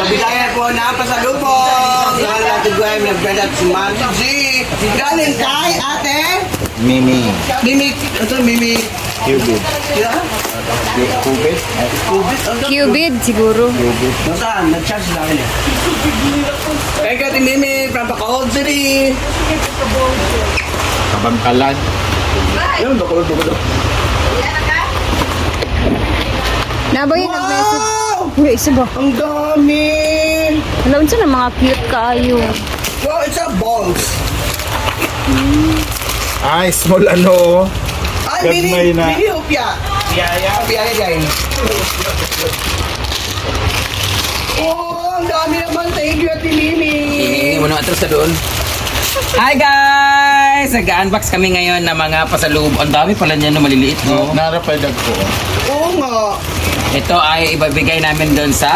Bigyan po na pasalubong. Yan natin ko ay nagbadat si Mami G. Galing kay ate. Mimi. Mimi. Ito Mimi. Cubid. Cubid? Cubid siguro. Nasaan? Nag-charge lang niya. Kay Kati Mimi from Bacolod City. Kabangkalan. Yan, Bacolod. Naboy nag-message. Uy, isa ba? Ang dami! Alam sa na mga cute kaayo. Wow, it's a balls. Ay, small ano. Ay, Gagmay na. mini upya. Upya dyan. Oh, ang dami naman. Thank you, Ate Mimi. Hindi mo na atras ka doon. Hi guys! Nag-unbox kami ngayon ng mga pasalubong. Ang dami pala niya no, maliliit no. Narapadag ko. Oo nga. Ito ay ibabigay namin doon sa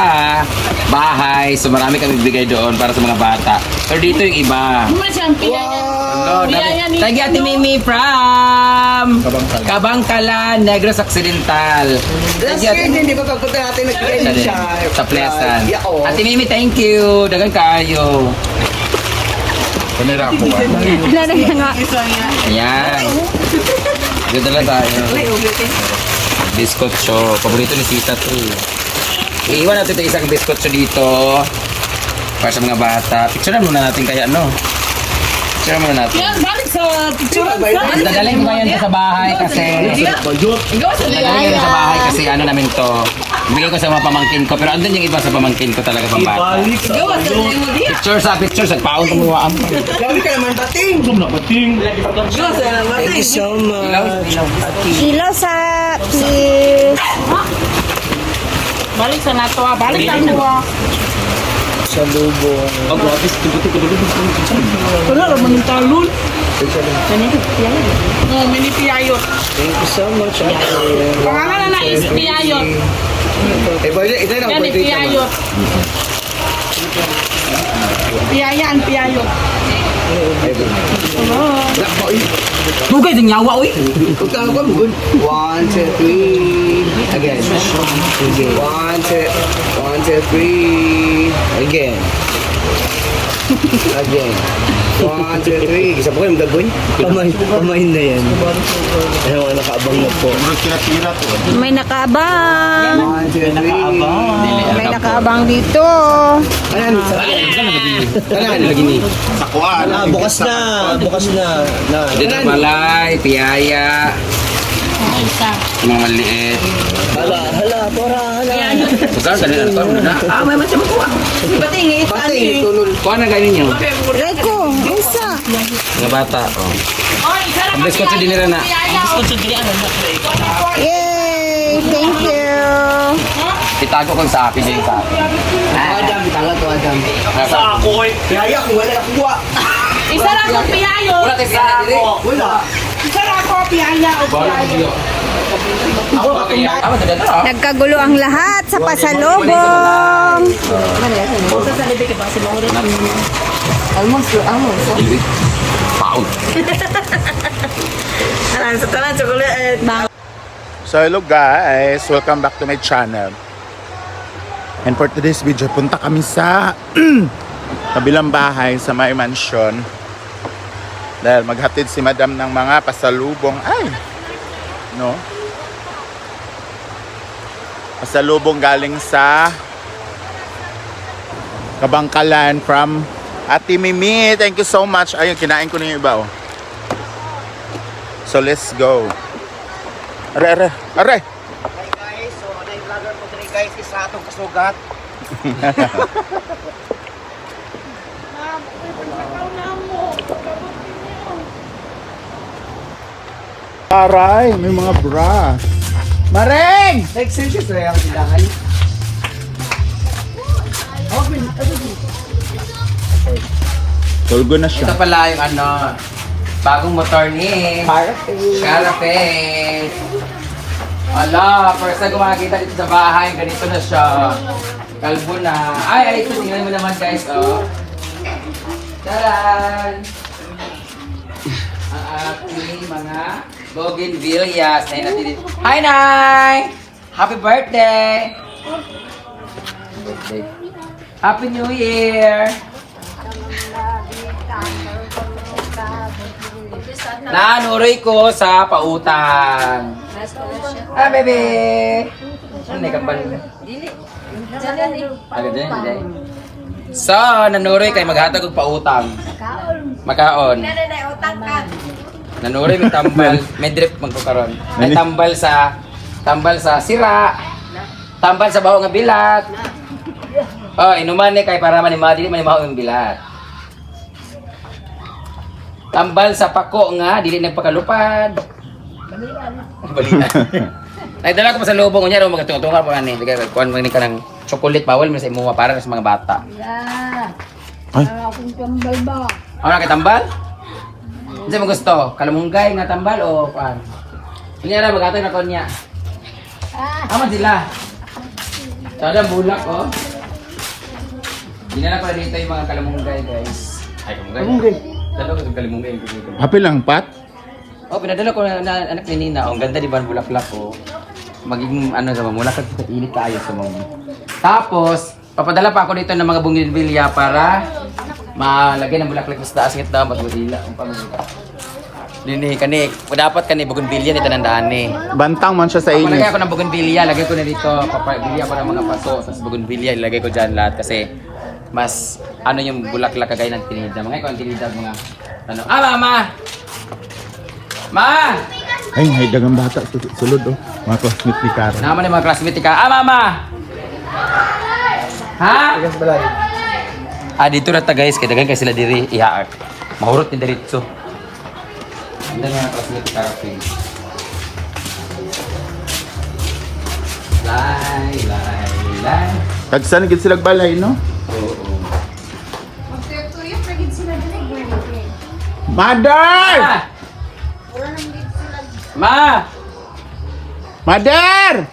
bahay. So marami kami bibigay doon para sa mga bata. Pero dito yung iba. Wow. Thank you Ate Mimi from Kabangkalan. Kabangkalan, Negros Occidental. Last Thank you, year din, di ba pagpunta natin nagbigay din siya. sa Pleasant. Yeah, oh. Ate Mimi, thank you. Dagan kayo. Panira ko. Wala na nga. Ayan. Dito lang tayo. Biscotcho. Paborito ni Sita to. Iiwan natin ito isang biscotcho dito. Para sa mga bata. Picturean muna natin kaya ano. Picturean muna natin. Balik sa picture. Dadalhin ko ngayon sa bahay kasi... Dadalhin ko sa bahay kasi ano namin to. Bigay ko sa mga pamangkin ko. Pero andun yung iba sa pamangkin ko talaga pang bata. Picture sa paon tumuwaan mo. Grabe ka naman, Bating. Thank you so much. Kilo sa please. Balik sa nato. Balik sa nato. Salubong. Oh, grabe. Wala naman yung talon. Oh, mini piyayot. Thank you so much, Ate. Pangalan na is piyayot. Eh, ito yung Yan, birthday piyayot. Piyayan, piyayot. Tugay din yawa, uy. Huwag ka good. 1, 2, 3. Again. Okay. 1, 2, 3. Again. Again. 1, 2, 3. Isa po kayo magagawin? Pamain na yan. Ayaw nga nakaabang na po. Murag tira-tira to. May nakaabang. 1, 2, 3. May nakaabang dito. Ayan. Ayan. Lagi ni. Sa kuwan. Bukas na. Bukas na. Dito malay, piyaya. Mga maliit. Hala. Saan ka nila? May matya mo kuha. Pating, tunol. Kuha na ganyan nyo. Ray ko, isa. Mga bata, oh. Ang biscuit din nila na. Yay! Thank you. Itago ko sa akin din sa akin. Adam, tala to Adam. Sa ako. Kaya kung wala na kuha. Isa lang ang piyayot. Wala kayo sa ako. Wala. Isa lang ako piyaya o piyayot. Nagkagulo ang lahat sa pasalubong. Pound. Sa tanan, chocolate. So hello guys, welcome back to my channel. And for today's video, punta kami sa kabilang bahay sa may mansion. Dahil maghatid si madam ng mga pasalubong. Ay! No? Pasalubong galing sa Kabangkalan from Ate Mimi. Thank you so much. Ayun, kinain ko na yung iba oh. So let's go. Are. Hi guys, so na yung vlogger po today guys, isa atong kasugat. Aray, may mga bra. Mareng! Nag-serious na yung silangan. Tulgo na siya. Ito pala yung ano, bagong motor ni Carapet. Ala, first na gumakita dito sa bahay, ganito na siya. Kalbo na. Ay, ito, tingnan mo naman guys, oh. Taran! Ang aking mga bougainvilleas. Hi, Nay! Happy birthday! Birthday. Happy New Year! Nanuroy ko sa pautang. Ah, bebe! Ano may kambal? Agad din, hindi. So, nanuroy kay maghatag og pautang. Makaon. Nanuroy may tambal, may drip magkukaron. May tambal sa sira. Tambal sa baho nga bilat. Oh, inuman ni kay para manimaho dili manimaho yung bilat. Tambal sa pako nga dili nagpakalupad. Balian. Nagdala ko pa sa lubong niya ro magatunga pa ani. Digay kuan man ni kanang chocolate bawal man sa imuha para sa mga bata. Ay. Akong tambal ba? Ano kay tambal? Unsa mo gusto? Kalamunggay nga tambal o kuan? Unya ra magatay na kon niya. Amo sila. Sada bulak oh. Dinala ko na dito yung mga kalamunggay guys. Ay kalamunggay. Dalawa ko kalamunggay ko dito. Happy lang, Pat? Oh, pinadala ko na anak ni Nina. Oh, ang ganda di ba ang bulaklak ko? Magiging ano sa mamula kasi init kayo sa mga. Tapos, papadala pa ako dito ng mga bougainvillea para malagyan ng bulaklak sa taas ngit daw magudila ang pamilya. Dini kani, dapat kani bougainvillea ni tanandaan ni. Bantang man siya sa Lagay init. ako ng bougainvillea, lagay ko na dito. Papabili ako ng mga paso sa bougainvillea, ilagay ko diyan lahat kasi mas ano yung bulaklak kagaya ng tinida. Mga ikaw ang tinida mga ano. Ah, mama! Ma! Ay, hay dagang bata sulod oh. Mga classmate ni Karen. Naman yung mga classmate ka. Ah, mama! Ha? Ah, dito na ta guys. Kaya dagan kay sila diri. Ihaak. Mahurot ni diretso. Ang dami mga classmate ka. Lay. Tagsan gid sila balay, no? Oo. Mother! Ma! Mother!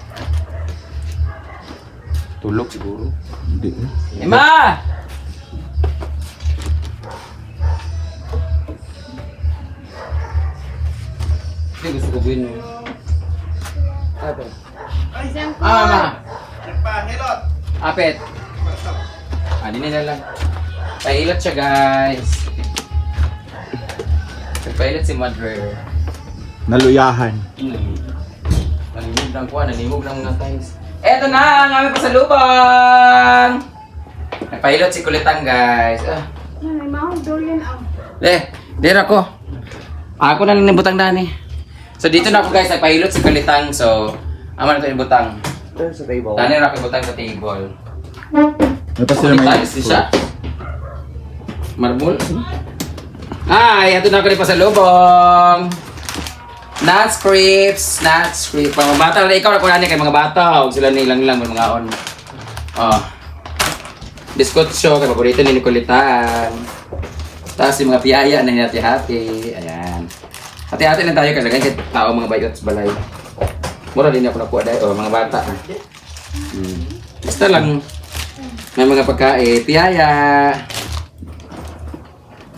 Tulog siguro. Hindi. Ma! Hindi gusto ko gawin mo. Ma! Apet. Di na lang. Pailot siya guys. Pailot si Mother. Naluyahan. Nalimog ng kuha, nalimog ng mga guys. Eto na ang aming pasalubong! Nagpailot si Kulitang guys. Dira ko. Ako na lang nabutang dani. So dito na ako guys, nagpailot si Kulitang. So, ama na ito yung butang. Sa table. Dani na ako butang sa table. May pa sila may Tiles di siya. Marble. Ay, ito na ako rin pasalubong. Nuts Crips. Pang mga bata na ikaw na kunan niya kay mga bata. Huwag sila nilang mga on. Oh. Biskotso, kay paborito ni Nicolaitan. Tapos yung mga piyaya na hinati-hati. Ayan. Hati-hati lang tayo kasi kaya tao mga bayot sa balay. Mura din ako nakuha dahil. Oh, mga bata. Basta lang. May mga pagkain. Piyaya.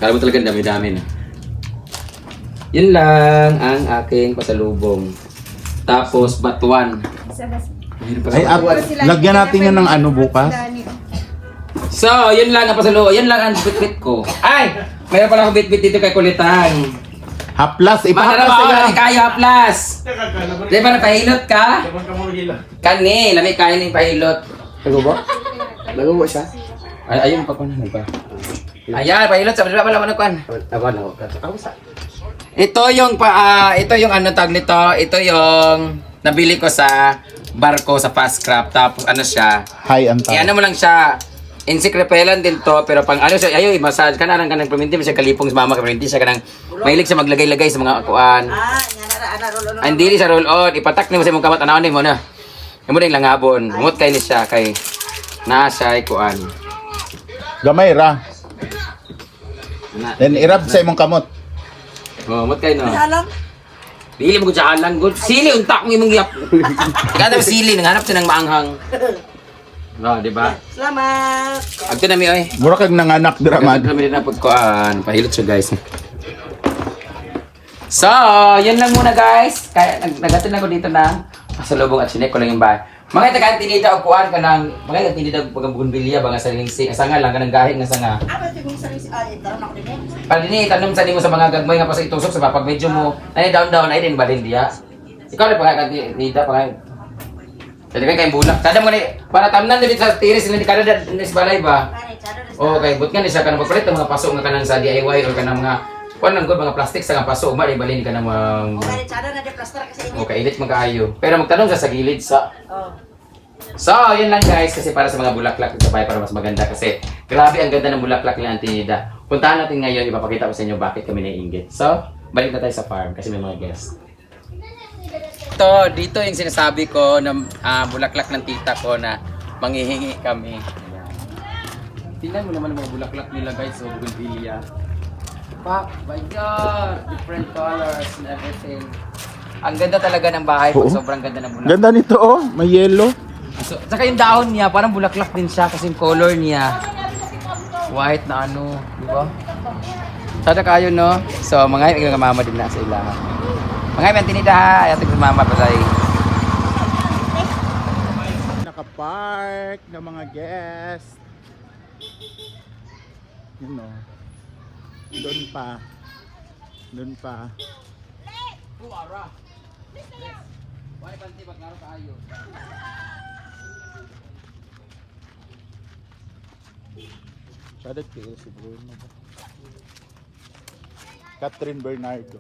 Kala mo talaga dami-dami na. Yun lang ang aking pasalubong. Tapos, batuan. Ay, lagyan natin yan ng ano bukas. So, yun lang ang pasalubong. Yun lang ang bitbit ko. Ay! Mayroon pala akong bitbit dito kay Kulitang. Haplas, Para ipahaplas ba sila. ako kayo, Haplas? Di ba napahilot ka? Kani, lamig kayo ng pahilot. Nagawa siya? Ay, ayun pa ko na ba? Ayan, pahilot sa pala mo na kuan. Ito yung ano tag nito, ito yung nabili ko sa barko sa Fast Craft. Tapos ano siya? Hi, ang Ano mo lang siya. Insect repellent din to, pero pang ano siya, ayaw i-massage ka na kanang perminti siya kalipong sa mama, perminti siya kanang mahilig siya maglagay-lagay sa mga kuan. Hindi sa roll on, ipatak ni mo sa imong kamot anawon mo na. Imo ding langabon. Mut kay ni siya kay naa siya kuan. Gamay ra. Then irab sa imong kamot. Oh, mut kay no. Dili mo gud sa halang gud. Sili unta kong imong yap. Kada sili nanghanap siya ng maanghang. No, di ba? Salamat! Agto na mi oy. Mura kag nanganak dira man. Kami rin na pagkuan. Pahilot siya guys. So, yan lang muna guys. Kaya nagatin ako dito na pasalubong at sinek ko lang yung bahay. Mga tagaan tinida og kuan kanang mga tinida og pagabunbilya ba nga sa lingsi sanga lang kanang gahig nga sanga. Para dinhi tanom sa nimo sa mga gagmay nga pa sa itusok sa pag medyo mo ay down ay din balin diya. Ikaw rin pagka tinida pa Jadi kan kayak bunak. Kada mo ni para tamnan dito sa tiris ni kada ni sa balay ba. Okay, but nga ni siya kanang pagpalit ang mga paso nga kanang sa DIY or kanang mga kuan lang gud mga plastic sa nga paso ba balin ka na mga okay, edit magkaayo. Pero magtanong sa gilid sa So, yun lang guys kasi para sa mga bulaklak sa bahay para mas maganda kasi grabe ang ganda ng bulaklak ni Auntie Nida. Puntahan natin ngayon, ipapakita ko sa inyo bakit kami naiinggit. So, balik na tayo sa farm kasi may mga guests. Dito yung sinasabi ko ng bulaklak ng tita ko na manghihingi kami. Tingnan mo naman ang mga bulaklak nila guys, so bougainvillea. Pak, my God! Different colors and everything. Ang ganda talaga ng bahay pag sobrang ganda ng bulaklak. Ganda nito oh, may yellow. So, saka yung dahon niya, parang bulaklak din siya kasi yung color niya. White na ano, di ba? Sada kayo, no? So, mga yung mama din na sa ilahan. Mga yung tinida ha, ayaw tignan mama patay. Nakapark ng mga guests. Yun o. Doon pa. Doon pa. Buara. Why panti baglaro kayo? Shadow kayo siguro mo ba? Catherine Bernardo.